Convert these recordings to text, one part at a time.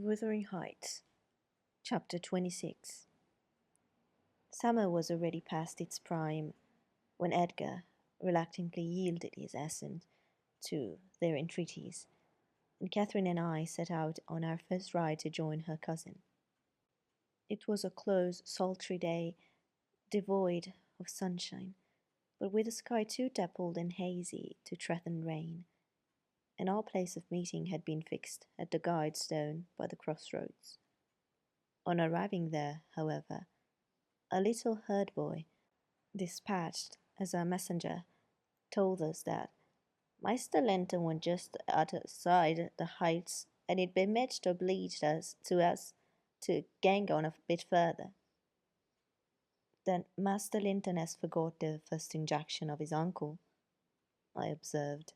Wuthering Heights, Chapter 26. Summer was already past its prime when Edgar reluctantly yielded his assent to their entreaties, and Catherine and I set out on our first ride to join her cousin. It was a close, sultry day, devoid of sunshine, but with a sky too dappled and hazy to threaten rain, and our place of meeting had been fixed at the guide stone by the crossroads. On arriving there, however, a little herd boy, dispatched as a messenger, told us that Mr. Linton was just outside the heights, and it'd be much obliged us to gang on a bit further. Then Master Linton has forgot the first injunction of his uncle, I observed.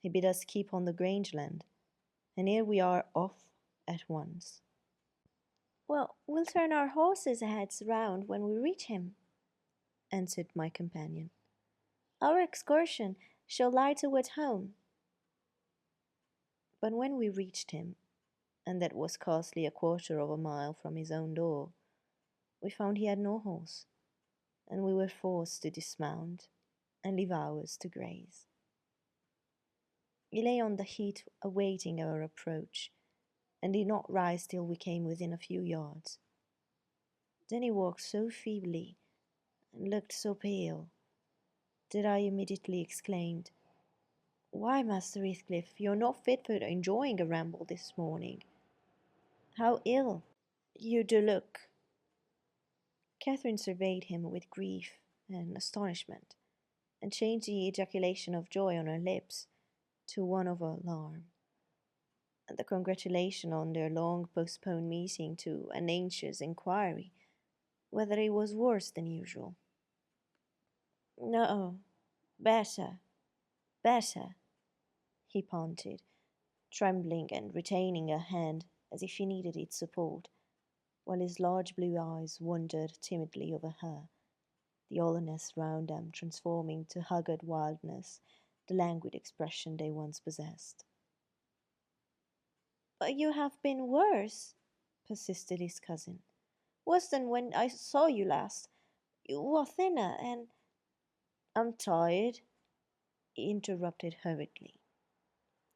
He bid us keep on the Grangeland, and here we are off at once. Well, we'll turn our horses' heads round when we reach him, answered my companion. Our excursion shall lie towards home. But when we reached him, and that was scarcely a quarter of a mile from his own door, we found he had no horse, and we were forced to dismount and leave ours to graze. He lay on the heath awaiting our approach, and did not rise till we came within a few yards. Then he walked so feebly and looked so pale that I immediately exclaimed, "Why, Master Heathcliff, you're not fit for enjoying a ramble this morning. How ill you do look!" Catherine surveyed him with grief and astonishment, and changed the ejaculation of joy on her lips to one of alarm, and the congratulation on their long postponed meeting to an anxious inquiry whether he was worse than usual. "No, better, better," he panted, trembling and retaining her hand as if he needed its support, while his large blue eyes wandered timidly over her, the hollowness round them transforming to haggard wildness the languid expression they once possessed. "But you have been worse," persisted his cousin. "Worse than when I saw you last. You are thinner, and—" "I'm tired," he interrupted hurriedly.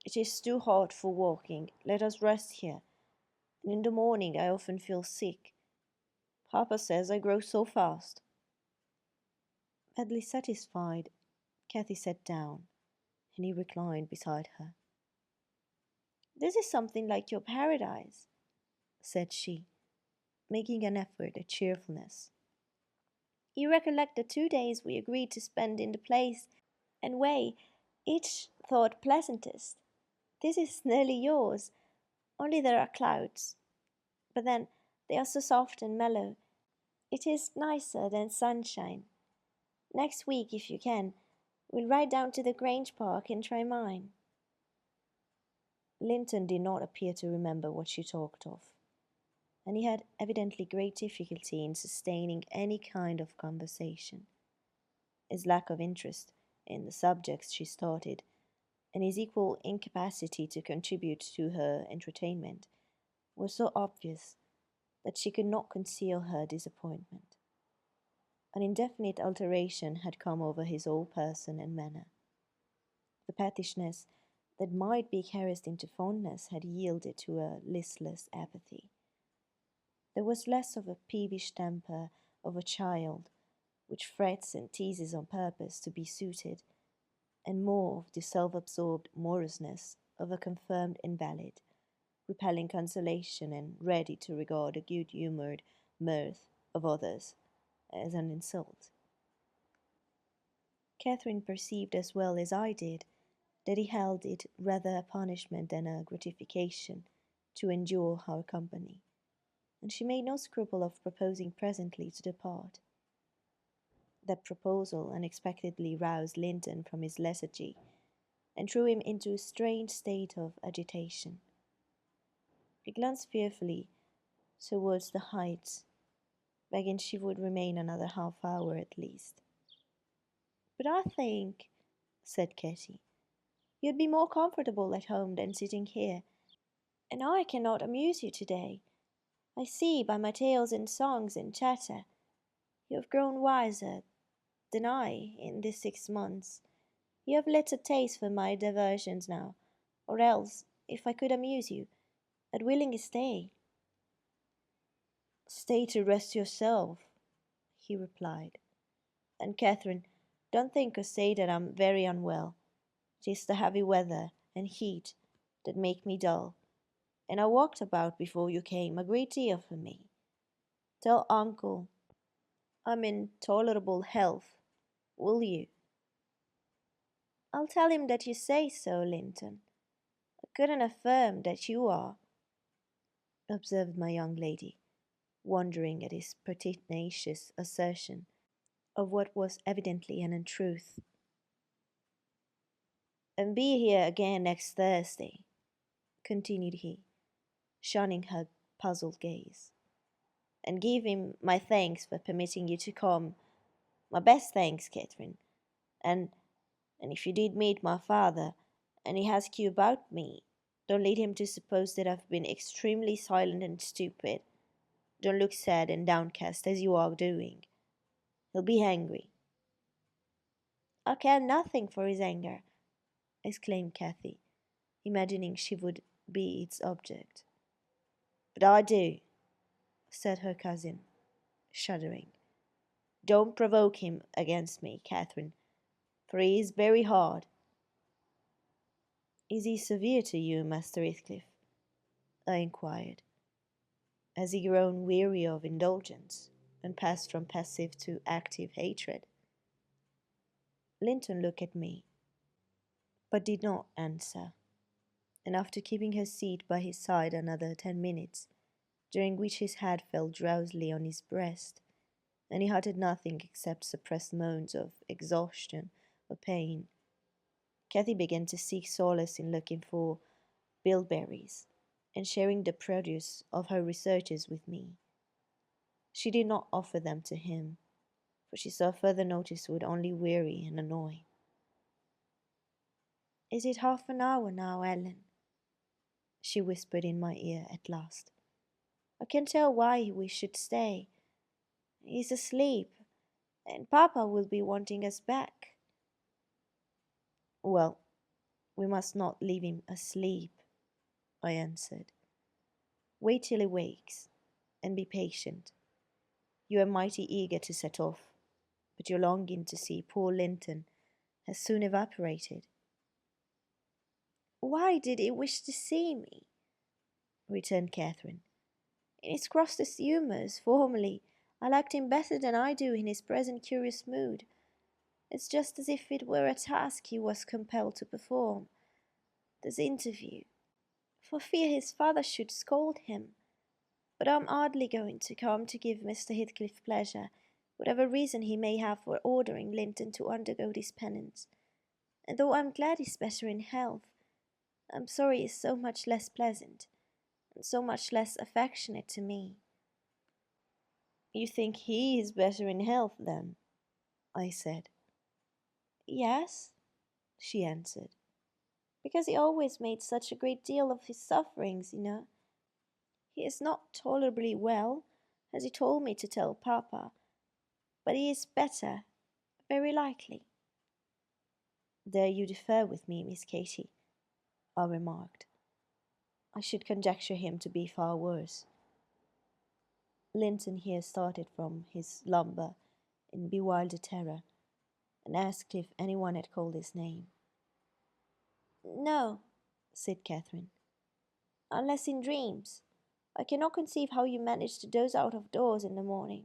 "It is too hot for walking. Let us rest here. And in the morning I often feel sick. Papa says I grow so fast." Badly satisfied, Cathy sat down, and he reclined beside her. "This is something like your paradise," said she, making an effort at cheerfulness. "You recollect the 2 days we agreed to spend in the place and way each thought pleasantest. This is nearly yours, only there are clouds. But then they are so soft and mellow. It is nicer than sunshine. Next week, if you can, we'll ride down to the Grange Park and try mine." Linton did not appear to remember what she talked of, and he had evidently great difficulty in sustaining any kind of conversation. His lack of interest in the subjects she started, and his equal incapacity to contribute to her entertainment, were so obvious that she could not conceal her disappointment. An indefinite alteration had come over his whole person and manner. The pettishness that might be caressed into fondness had yielded to a listless apathy. There was less of a peevish temper of a child, which frets and teases on purpose to be suited, and more of the self-absorbed moroseness of a confirmed invalid, repelling consolation and ready to regard the good-humoured mirth of others as an insult. Catherine perceived as well as I did that he held it rather a punishment than a gratification to endure our company, and she made no scruple of proposing presently to depart. That proposal unexpectedly roused Linton from his lethargy, and threw him into a strange state of agitation. He glanced fearfully towards the heights, begging she would remain another half-hour at least. "But I think," said Kitty, "you'd be more comfortable at home than sitting here, And I cannot amuse you today. I see by my tales and songs and chatter you have grown wiser than I in these 6 months. You have little taste for my diversions now, or else, if I could amuse you, I'd willingly stay. Stay to rest yourself, he replied. And Catherine, don't think or say that I'm very unwell. It is the heavy weather and heat that make me dull, and I walked about before you came a great deal for me. Tell uncle I'm in tolerable health, will you? I'll tell him that you say so, Linton. I couldn't affirm that you are, observed my young lady, wondering at his pertinacious assertion of what was evidently an untruth. And be here again next Thursday, continued he, shunning her puzzled gaze, and give him my thanks for permitting you to come. My best thanks, Catherine. And if you did meet my father, and he asks you about me, don't lead him to suppose that I've been extremely silent and stupid. Don't look sad and downcast as you are doing. He'll be angry. I care nothing for his anger, exclaimed Cathy, imagining she would be its object. But I do, said her cousin, shuddering. Don't provoke him against me, Catherine, for he is very hard. Is he severe to you, Master Heathcliff? I inquired. Has he grown weary of indulgence, and passed from passive to active hatred? Linton looked at me, but did not answer, and after keeping her seat by his side another 10 minutes, during which his head fell drowsily on his breast, and he uttered nothing except suppressed moans of exhaustion or pain, Cathy began to seek solace in looking for bilberries, and sharing the produce of her researches with me. She did not offer them to him, for she saw further notice would only weary and annoy. Is it half an hour now, Ellen? She whispered in my ear at last. I can tell why we should stay. He's asleep, and Papa will be wanting us back. Well, we must not leave him asleep, I answered. Wait till he wakes, and be patient. You are mighty eager to set off, but your longing to see poor Linton has soon evaporated. Why did he wish to see me? Returned Catherine. In his crossest humours, formerly, I liked him better than I do in his present curious mood. It's just as if it were a task he was compelled to perform, this interview, for fear his father should scold him. But I'm hardly going to come to give Mr. Heathcliff pleasure, whatever reason he may have for ordering Linton to undergo this penance. And though I'm glad he's better in health, I'm sorry he's so much less pleasant, and so much less affectionate to me. You think he is better in health, then? I said. Yes, she answered, because he always made such a great deal of his sufferings, you know. He is not tolerably well, as he told me to tell Papa, but he is better, very likely. There you differ with me, Miss Katy, I remarked. I should conjecture him to be far worse. Linton here started from his slumber in bewildered terror, and asked if anyone had called his name. No, said Catherine, unless in dreams. I cannot conceive how you manage to doze out of doors in the morning.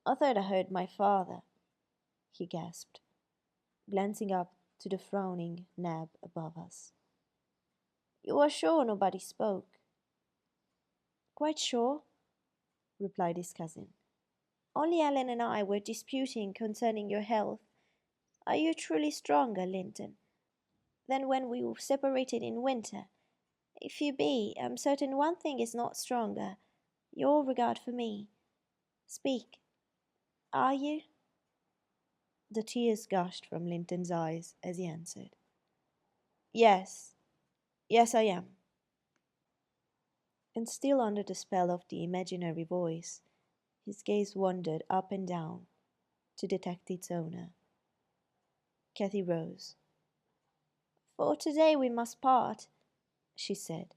I thought I heard my father, he gasped, glancing up to the frowning Nab above us. You are sure nobody spoke? Quite sure, replied his cousin. Only Ellen and I were disputing concerning your health. Are you truly stronger, Linton, than when we were separated in winter? If you be, I'm certain one thing is not stronger, your regard for me. Speak. Are you? The tears gushed from Linton's eyes as he answered. Yes, I am. And still under the spell of the imaginary voice, his gaze wandered up and down to detect its owner. Kathy rose. "For today we must part," she said,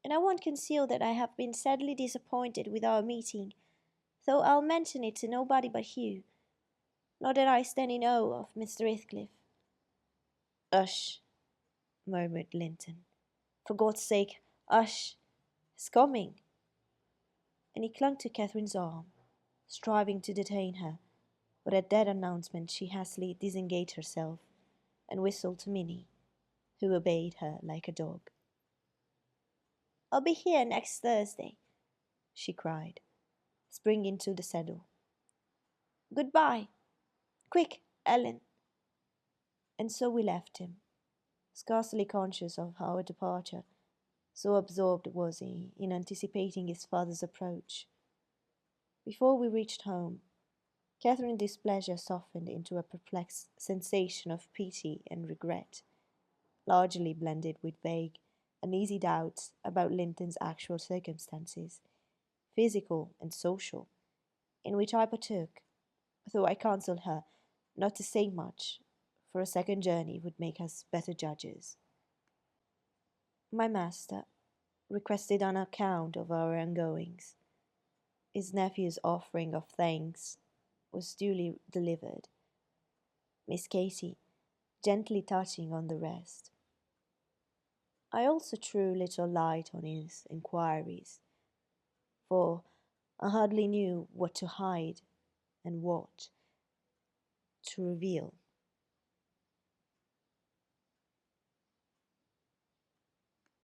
"and I won't conceal that I have been sadly disappointed with our meeting, though I'll mention it to nobody but you. Not that I stand in awe of Mr. Heathcliff." "Hush," murmured Linton. "For God's sake, hush! He's coming." And he clung to Catherine's arm, striving to detain her, but at that announcement she hastily disengaged herself and whistled to Minnie, who obeyed her like a dog. "I'll be here next Thursday," she cried, springing into the saddle. "Good-bye. Quick, Ellen." And so we left him, scarcely conscious of our departure, so absorbed was he in anticipating his father's approach. Before we reached home, Catherine's displeasure softened into a perplexed sensation of pity and regret, largely blended with vague, uneasy doubts about Linton's actual circumstances, physical and social, in which I partook, though I counselled her not to say much, for a second journey would make us better judges. My master requested an account of our ongoings. His nephew's offering of thanks was duly delivered, Miss Katy gently touching on the rest. I also threw little light on his inquiries, for I hardly knew what to hide and what to reveal.